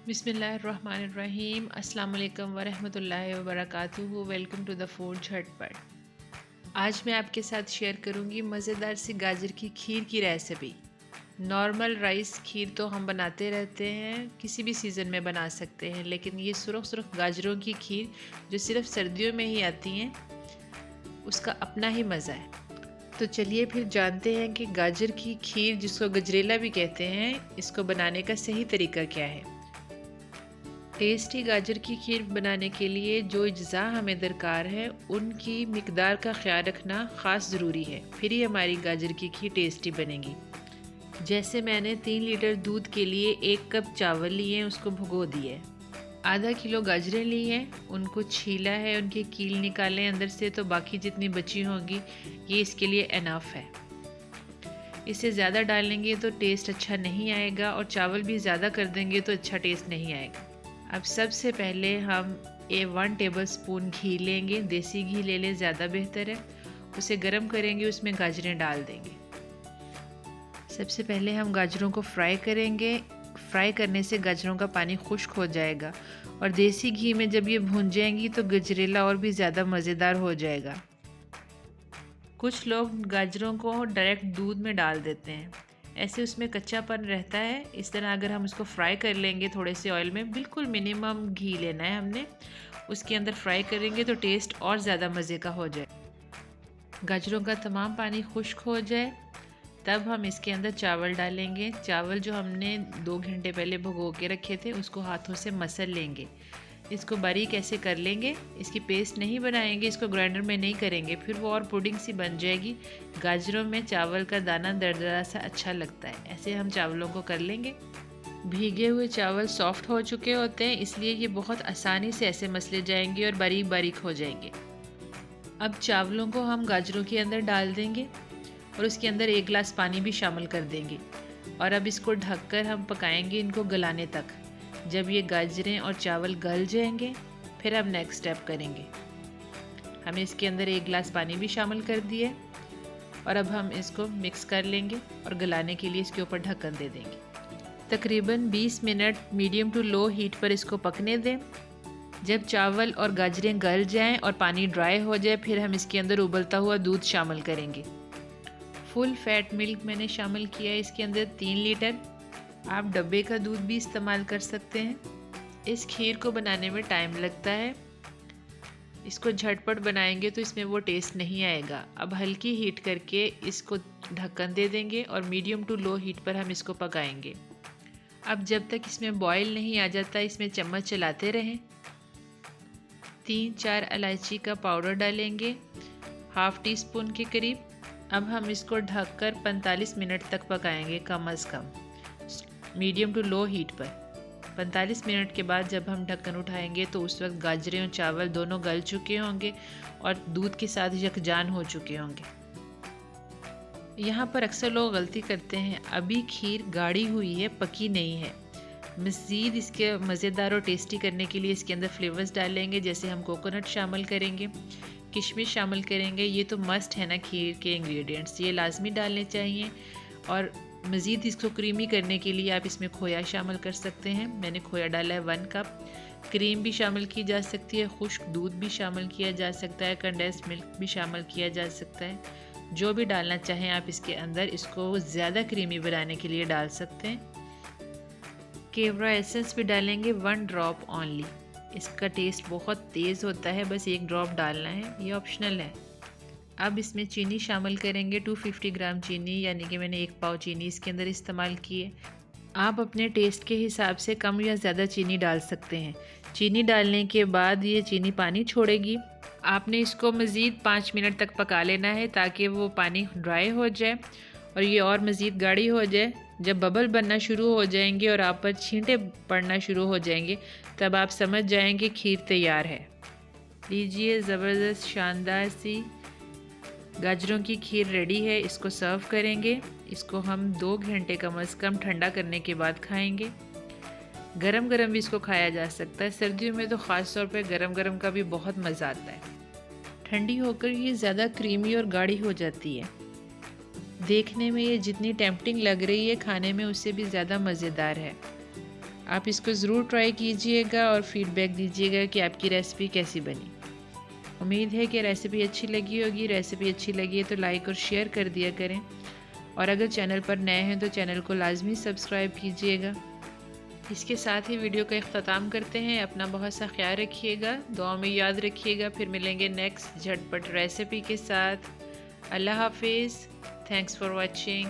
बिस्मिल्लाहिर्रहमानिर्रहीम। अस्सलाम वालेकुम वरहमतुल्लाहि वबरकातुहू। वेलकम टू द फूड झटपट। आज मैं आपके साथ शेयर करूंगी मज़ेदार सी गाजर की खीर की रेसिपी। नॉर्मल राइस खीर तो हम बनाते रहते हैं, किसी भी सीज़न में बना सकते हैं, लेकिन ये सुरख सुरख गाजरों की खीर जो सिर्फ सर्दियों में ही आती हैं, उसका अपना ही मज़ा है। तो चलिए फिर जानते हैं कि गाजर की खीर, जिसको गजरेला भी कहते हैं, इसको बनाने का सही तरीका क्या है। टेस्टी गाजर की खीर बनाने के लिए जो अज्जा हमें दरकार है, उनकी मिकदार का ख्याल रखना ख़ास ज़रूरी है, फिर ही हमारी गाजर की खीर टेस्टी बनेगी। जैसे मैंने 3 लीटर दूध के लिए 1 कप चावल लिए, उसको भिगो दिए। आधा किलो गाजरें ली हैं, उनको छीला है, उनकी कील निकालें अंदर से, तो बाकी जितनी बची होंगी ये इसके लिए एनफ है। इसे ज़्यादा डालेंगे तो टेस्ट अच्छा नहीं आएगा, और चावल भी ज़्यादा कर देंगे तो अच्छा टेस्ट नहीं आएगा। अब सबसे पहले हम 1 टेबल स्पून घी लेंगे, देसी घी ले लें, ज़्यादा बेहतर है। उसे गर्म करेंगे, उसमें गाजरें डाल देंगे। सबसे पहले हम गाजरों को फ्राई करेंगे। फ्राई करने से गाजरों का पानी खुश्क हो जाएगा, और देसी घी में जब ये भून जाएंगी तो गजरेला और भी ज़्यादा मज़ेदार हो जाएगा। कुछ लोग गाजरों को डायरेक्ट दूध में डाल देते हैं, ऐसे उसमें कच्चापन रहता है। इस तरह अगर हम उसको फ्राई कर लेंगे थोड़े से ऑयल में, बिल्कुल मिनिमम घी लेना है हमने, उसके अंदर फ्राई करेंगे तो टेस्ट और ज़्यादा मज़े का हो जाए। गाजरों का तमाम पानी खुश्क हो जाए तब हम इसके अंदर चावल डालेंगे। चावल जो हमने 2 घंटे पहले भिगो के रखे थे, उसको हाथों से मसल लेंगे। इसको बारीक ऐसे कर लेंगे, इसकी पेस्ट नहीं बनाएंगे, इसको ग्राइंडर में नहीं करेंगे, फिर वो और पुडिंग सी बन जाएगी। गाजरों में चावल का दाना दरदरा सा अच्छा लगता है, ऐसे हम चावलों को कर लेंगे। भीगे हुए चावल सॉफ्ट हो चुके होते हैं, इसलिए ये बहुत आसानी से ऐसे मसले जाएंगे और बारीक बारीक हो जाएंगे। अब चावलों को हम गाजरों के अंदर डाल देंगे और उसके अंदर 1 गिलास पानी भी शामिल कर देंगे, और अब इसको ढककर हम पकाएंगे इनको गलाने तक। जब ये गाजरें और चावल गल जाएंगे, फिर हम नेक्स्ट स्टेप करेंगे। हमने इसके अंदर 1 गिलास पानी भी शामिल कर दिए, और अब हम इसको मिक्स कर लेंगे और गलाने के लिए इसके ऊपर ढक्कन दे देंगे। तकरीबन 20 minute medium to low heat पर इसको पकने दें। जब चावल और गाजरें गल जाएं और पानी ड्राई हो जाए, फिर हम इसके अंदर उबलता हुआ दूध शामिल करेंगे। फुल फैट मिल्क मैंने शामिल किया है इसके अंदर 3 लीटर। आप डब्बे का दूध भी इस्तेमाल कर सकते हैं। इस खीर को बनाने में टाइम लगता है, इसको झटपट बनाएंगे तो इसमें वो टेस्ट नहीं आएगा। अब हल्की हीट करके इसको ढक्कन दे देंगे और मीडियम टू लो हीट पर हम इसको पकाएंगे। अब जब तक इसमें बॉयल नहीं आ जाता, इसमें चम्मच चलाते रहें। 3-4 इलायची का पाउडर डालेंगे, ½ टी स्पून के करीब। अब हम इसको ढककर 45 मिनट तक पकाएंगे, कम अज़ कम मीडियम टू लो हीट पर। 45 मिनट के बाद जब हम ढक्कन उठाएंगे तो उस वक्त गाजरें और चावल दोनों गल चुके होंगे और दूध के साथ यकजान हो चुके होंगे। यहाँ पर अक्सर लोग गलती करते हैं, अभी खीर गाढ़ी हुई है, पकी नहीं है। मज़ीद इसके मज़ेदार और टेस्टी करने के लिए इसके अंदर फ्लेवर्स डालेंगे, जैसे हम कोकोनट शामिल करेंगे, किशमिश शामिल करेंगे। ये तो मस्ट है ना खीर के इंग्रेडिएंट्स, ये लाजमी डालने चाहिए। और मज़ीद इसको क्रीमी करने के लिए आप इसमें खोया शामिल कर सकते हैं। मैंने खोया डाला है 1 कप। क्रीम भी शामिल की जा सकती है, खुश्क दूध भी शामिल किया जा सकता है, कंडेंस्ड मिल्क भी शामिल किया जा सकता है। जो भी डालना चाहें आप इसके अंदर, इसको ज़्यादा क्रीमी बनाने के लिए डाल सकते हैं। केवड़ा एसेंस भी डालेंगे, 1 ड्रॉप ओनली। इसका टेस्ट बहुत तेज़ होता है, बस 1 ड्रॉप डालना है, ये ऑप्शनल है। अब इसमें चीनी शामिल करेंगे, 250 ग्राम चीनी, यानी कि मैंने 1 पाव चीनी इसके अंदर इस्तेमाल की है। आप अपने टेस्ट के हिसाब से कम या ज़्यादा चीनी डाल सकते हैं। चीनी डालने के बाद ये चीनी पानी छोड़ेगी। आपने इसको मज़ीद 5 मिनट तक पका लेना है, ताकि वो पानी ड्राई हो जाए और ये और मज़ीद गाढ़ी हो जाए। जब बबल बनना शुरू हो जाएंगे और आप पर छींटे पड़ना शुरू हो जाएंगे, तब आप समझ जाएंगे खीर तैयार है। लीजिए, ज़बरदस्त शानदार सी गाजरों की खीर रेडी है। इसको सर्व करेंगे। इसको हम 2 घंटे कम अज़ कम ठंडा करने के बाद खाएंगे। गरम गरम भी इसको खाया जा सकता है, सर्दियों में तो ख़ास तौर पे गरम गरम का भी बहुत मज़ा आता है। ठंडी होकर ये ज़्यादा क्रीमी और गाढ़ी हो जाती है। देखने में ये जितनी टेम्पटिंग लग रही है, खाने में उससे भी ज़्यादा मज़ेदार है। आप इसको ज़रूर ट्राई कीजिएगा और फीडबैक दीजिएगा कि आपकी रेसिपी कैसी बनी। उम्मीद है कि रेसिपी अच्छी लगी होगी। रेसिपी अच्छी लगी है तो लाइक और शेयर कर दिया करें, और अगर चैनल पर नए हैं तो चैनल को लाजमी सब्सक्राइब कीजिएगा। इसके साथ ही वीडियो का इख्तिताम करते हैं। अपना बहुत सा ख्याल रखिएगा, दुआ में याद रखिएगा। फिर मिलेंगे नेक्स्ट झटपट रेसिपी के साथ। अल्लाह हाफिज़। Thanks for watching.